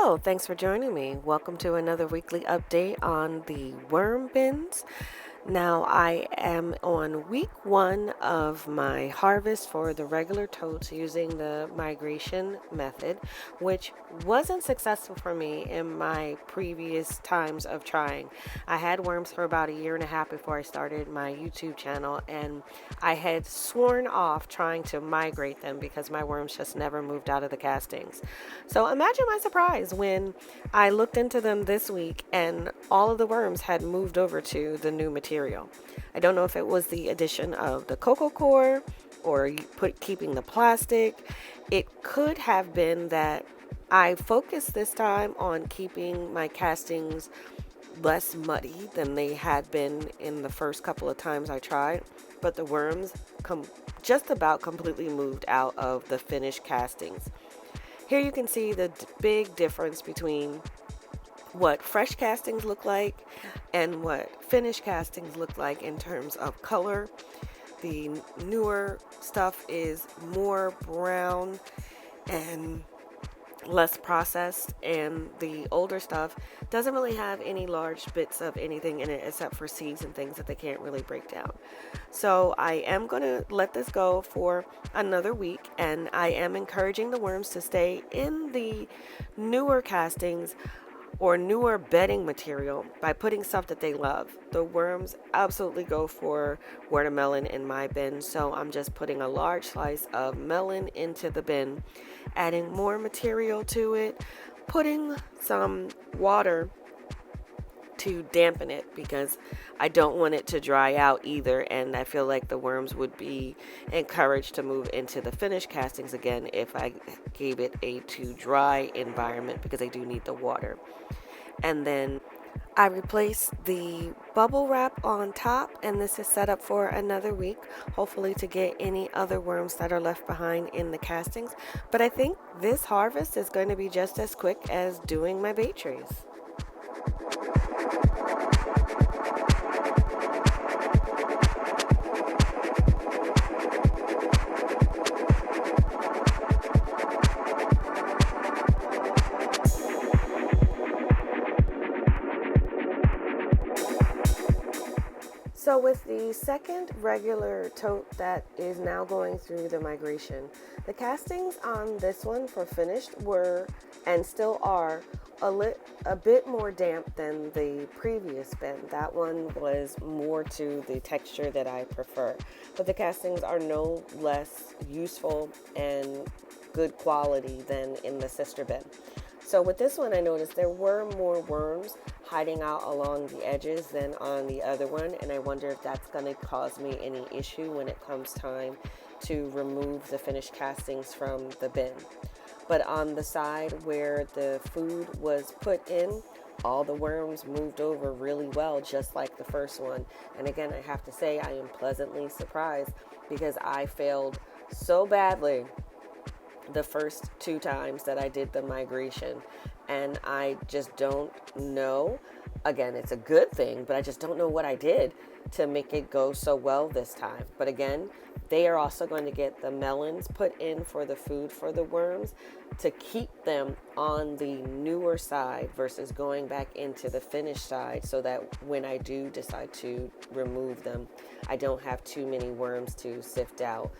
Hello, thanks for joining me. Welcome to another weekly update on the worm bins. Now, I am on week 1 of my harvest for the regular totes using the migration method, which wasn't successful for me in my previous times of trying. I had worms for about a year and a half before I started my YouTube channel, and I had sworn off trying to migrate them because my worms just never moved out of the castings. So imagine my surprise when I looked into them this week and all of the worms had moved over to the new material. I don't know if it was the addition of the cocoa core or keeping the plastic. It could have been that I focused this time on keeping my castings less muddy than they had been in the first couple of times I tried, but the worms just about completely moved out of the finished castings. Here you can see the big difference between what fresh castings look like and what finished castings look like in terms of color. The newer stuff is more brown and less processed, and the older stuff doesn't really have any large bits of anything in it except for seeds and things that they can't really break down. So I am going to let this go for another week, and I am encouraging the worms to stay in the newer castings or newer bedding material by putting stuff that they love. The worms absolutely go for watermelon in my bin, so I'm just putting a large slice of melon into the bin, adding more material to it, putting some water to dampen it because I don't want it to dry out either, and I feel like the worms would be encouraged to move into the finished castings again if I gave it a too dry environment because they do need the water. And then I replaced the bubble wrap on top, and this is set up for another week, hopefully to get any other worms that are left behind in the castings. But I think this harvest is going to be just as quick as doing my bait trays. So with the second regular tote that is now going through the migration, the castings on this one for finished were and still are a bit more damp than the previous bin. That one was more to the texture that I prefer. But the castings are no less useful and good quality than in the sister bin. So with this one, I noticed there were more worms hiding out along the edges than on the other one, and I wonder if that's going to cause me any issue when it comes time to remove the finished castings from the bin. But on the side where the food was put in, all the worms moved over really well, just like the first one. And again, I have to say I am pleasantly surprised because I failed so badly the first 2 times that I did the migration, and I just don't know. Again, it's a good thing, but I just don't know what I did to make it go so well this time. But again, they are also going to get the melons put in for the food for the worms to keep them on the newer side versus going back into the finished side, so that when I do decide to remove them, I don't have too many worms to sift out.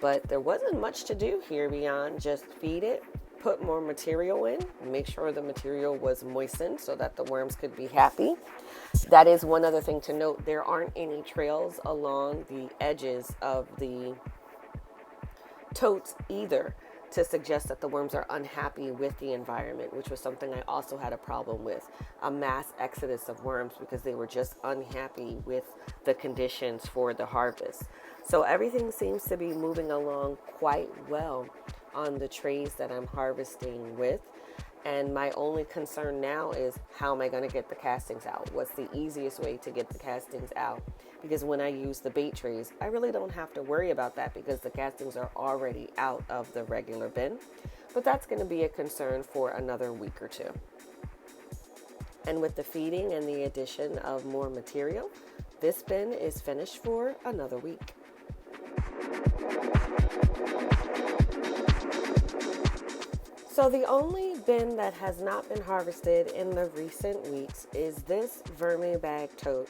But there wasn't much to do here beyond just feed it, put more material in, make sure the material was moistened so that the worms could be happy. That is one other thing to note. There aren't any trails along the edges of the totes either to suggest that the worms are unhappy with the environment, which was something I also had a problem with. A mass exodus of worms because they were just unhappy with the conditions for the harvest. So everything seems to be moving along quite well on the trays that I'm harvesting with. And my only concern now is, how am I going to get the castings out? What's the easiest way to get the castings out? Because when I use the bait trays, I really don't have to worry about that because the castings are already out of the regular bin. But that's going to be a concern for another week or 2. And with the feeding and the addition of more material, this bin is finished for another week. So the only bin that has not been harvested in the recent weeks is this Vermibag tote.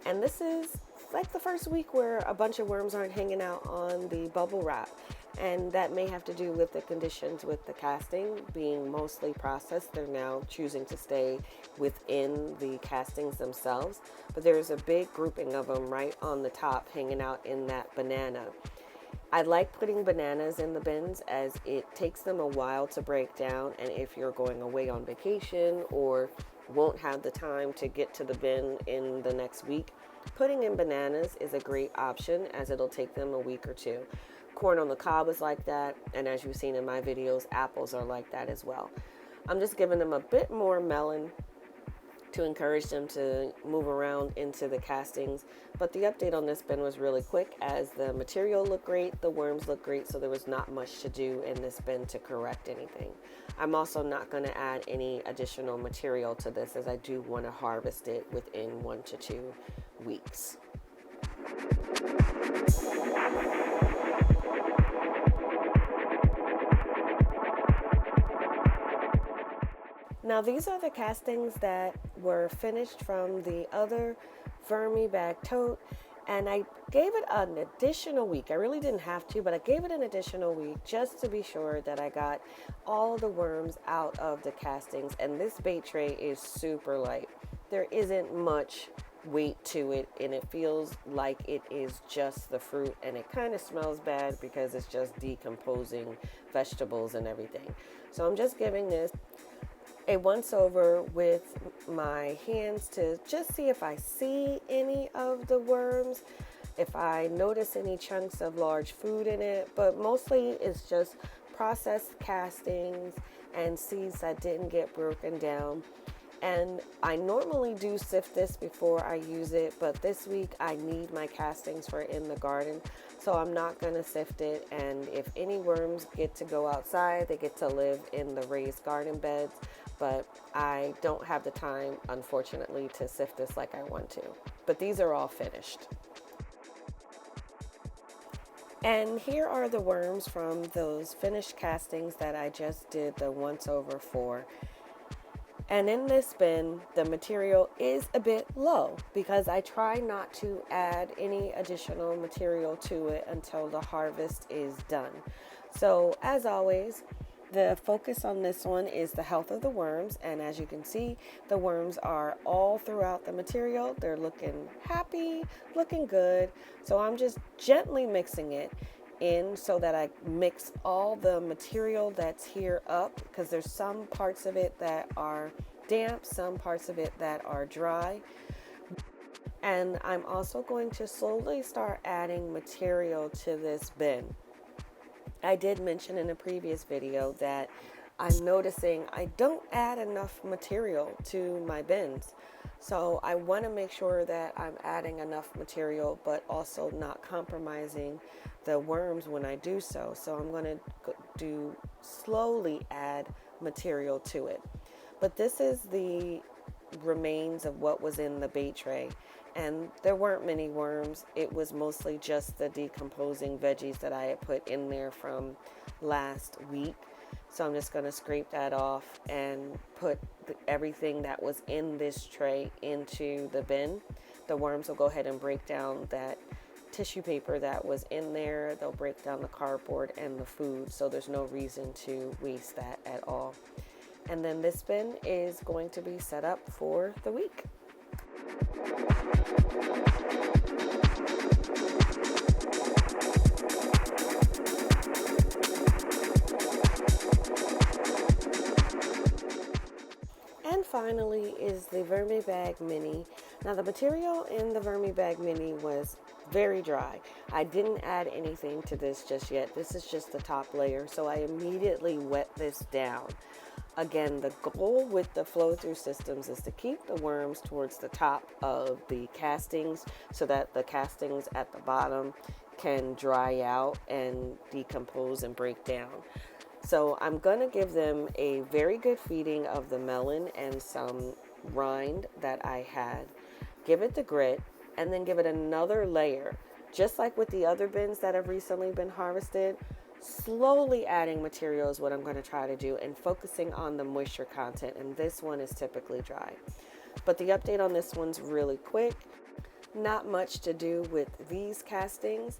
And this is like the first week where a bunch of worms aren't hanging out on the bubble wrap. And that may have to do with the conditions with the casting being mostly processed. They're now choosing to stay within the castings themselves. But there's a big grouping of them right on the top hanging out in that banana. I like putting bananas in the bins as it takes them a while to break down, and if you're going away on vacation or won't have the time to get to the bin in the next week, putting in bananas is a great option as it'll take them a week or two. Corn on the cob is like that, and as you've seen in my videos, apples are like that as well. I'm just giving them a bit more melon to encourage them to move around into the castings. But the update on this bin was really quick as the material looked great, the worms looked great, so there was not much to do in this bin to correct anything. I'm also not going to add any additional material to this as I do want to harvest it within 1 to 2 weeks. Now these are the castings that were finished from the other Vermibag tote, and I gave it an additional week. I really didn't have to, but I gave it an additional week just to be sure that I got all the worms out of the castings. And this bait tray is super light. There isn't much weight to it, and it feels like it is just the fruit, and it kind of smells bad because it's just decomposing vegetables and everything. So I'm just giving this a once over with my hands to just see if I see any of the worms, if I notice any chunks of large food in it, but mostly it's just processed castings and seeds that didn't get broken down. And I normally do sift this before I use it, but this week I need my castings for in the garden, so I'm not going to sift it. And if any worms get to go outside, they get to live in the raised garden beds, but I don't have the time, unfortunately, to sift this like I want to. But these are all finished. And here are the worms from those finished castings that I just did the once over for. And in this bin, the material is a bit low because I try not to add any additional material to it until the harvest is done. So as always, the focus on this one is the health of the worms. And as you can see, the worms are all throughout the material. They're looking happy, looking good. So I'm just gently mixing it in so that I mix all the material that's here up, because there's some parts of it that are damp, some parts of it that are dry. And I'm also going to slowly start adding material to this bin. I did mention in a previous video that I'm noticing I don't add enough material to my bins. So I want to make sure that I'm adding enough material, but also not compromising the worms when I do so. So I'm going to slowly add material to it. But this is the remains of what was in the bait tray. And there weren't many worms. It was mostly just the decomposing veggies that I had put in there from last week. So I'm just going to scrape that off and put everything that was in this tray into the bin. The worms will go ahead and break down that tissue paper that was in there. They'll break down the cardboard and the food. So there's no reason to waste that at all. And then this bin is going to be set up for the week. And finally is the Vermibag Mini. Now the material in the Vermibag Mini was very dry. I didn't add anything to this just yet. This is just the top layer, so I immediately wet this down. Again, the goal with the flow-through systems is to keep the worms towards the top of the castings so that the castings at the bottom can dry out and decompose and break down. So I'm going to give them a very good feeding of the melon and some rind that I had. Give it the grit, and then give it another layer. Just like with the other bins that have recently been harvested, Slowly adding material is what I'm going to try to do, and focusing on the moisture content, and this one is typically dry. But the update on this one's really quick. Not much to do with these castings.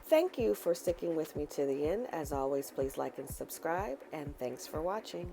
Thank you for sticking with me to the end. As always, please like and subscribe, and thanks for watching.